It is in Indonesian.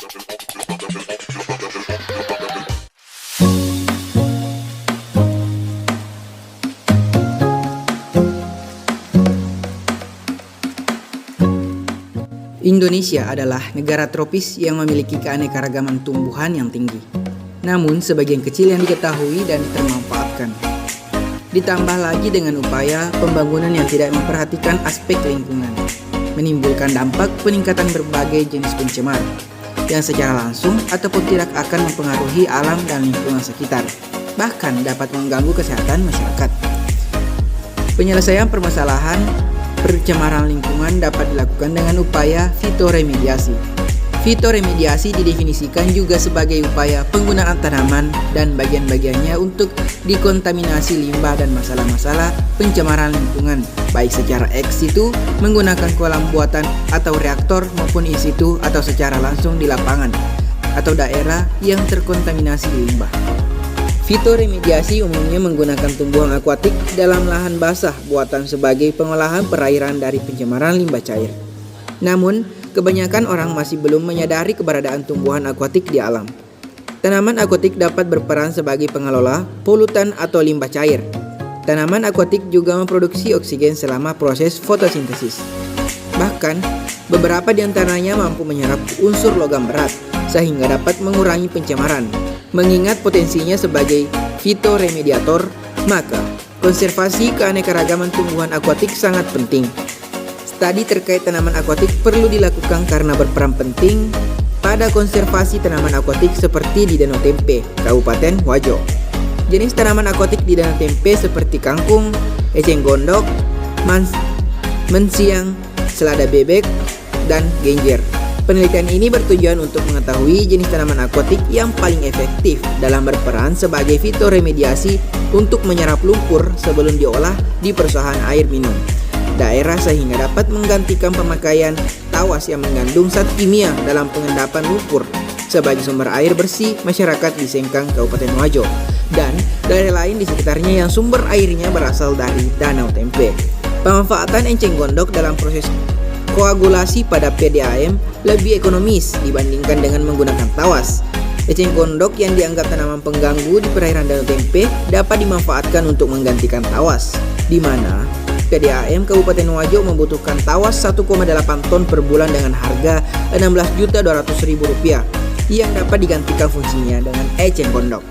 Indonesia adalah negara tropis yang memiliki keanekaragaman tumbuhan yang tinggi. Namun, sebagian kecil yang diketahui dan termanfaatkan. Ditambah lagi dengan upaya pembangunan yang tidak memperhatikan aspek lingkungan, menimbulkan dampak peningkatan berbagai jenis pencemar, yang secara langsung ataupun tidak akan mempengaruhi alam dan lingkungan sekitar, bahkan dapat mengganggu kesehatan masyarakat. Penyelesaian permasalahan pencemaran lingkungan dapat dilakukan dengan upaya fitoremediasi. Fitoremediasi didefinisikan juga sebagai upaya penggunaan tanaman dan bagian-bagiannya untuk dikontaminasi limbah dan masalah-masalah pencemaran lingkungan, baik secara ex situ menggunakan kolam buatan atau reaktor maupun in situ atau secara langsung di lapangan atau daerah yang terkontaminasi limbah. Fitoremediasi umumnya menggunakan tumbuhan akuatik dalam lahan basah buatan sebagai pengolahan perairan dari pencemaran limbah cair. Namun, kebanyakan orang masih belum menyadari keberadaan tumbuhan akuatik di alam. Tanaman akuatik dapat berperan sebagai pengelola polutan atau limbah cair. Tanaman akuatik juga memproduksi oksigen selama proses fotosintesis. Bahkan, beberapa di antaranya mampu menyerap unsur logam berat sehingga dapat mengurangi pencemaran. Mengingat potensinya sebagai fitoremediator, maka konservasi keanekaragaman tumbuhan akuatik sangat penting. Studi terkait tanaman akuatik perlu dilakukan karena berperan penting pada konservasi tanaman akuatik seperti di Danau Tempe, Kabupaten Wajo. Jenis tanaman akuatik di Danau Tempe seperti kangkung, eceng gondok, mensiang, selada bebek, dan genjer. Penelitian ini bertujuan untuk mengetahui jenis tanaman akuatik yang paling efektif dalam berperan sebagai fitoremediasi untuk menyerap lumpur sebelum diolah di persawahan air minum daerah sehingga dapat menggantikan pemakaian tawas yang mengandung zat kimia dalam pengendapan lumpur sebagai sumber air bersih masyarakat di Sengkang, Kabupaten Wajo, dan daerah lain di sekitarnya yang sumber airnya berasal dari Danau Tempe. Pemanfaatan enceng gondok dalam proses koagulasi pada PDAM lebih ekonomis dibandingkan dengan menggunakan tawas. Eceng gondok yang dianggap tanaman pengganggu di perairan Danau Tempe dapat dimanfaatkan untuk menggantikan tawas, di mana PDAM Kabupaten Wajo membutuhkan tawas 1,8 ton per bulan dengan harga Rp16.200.000 yang dapat digantikan fungsinya dengan eceng gondok.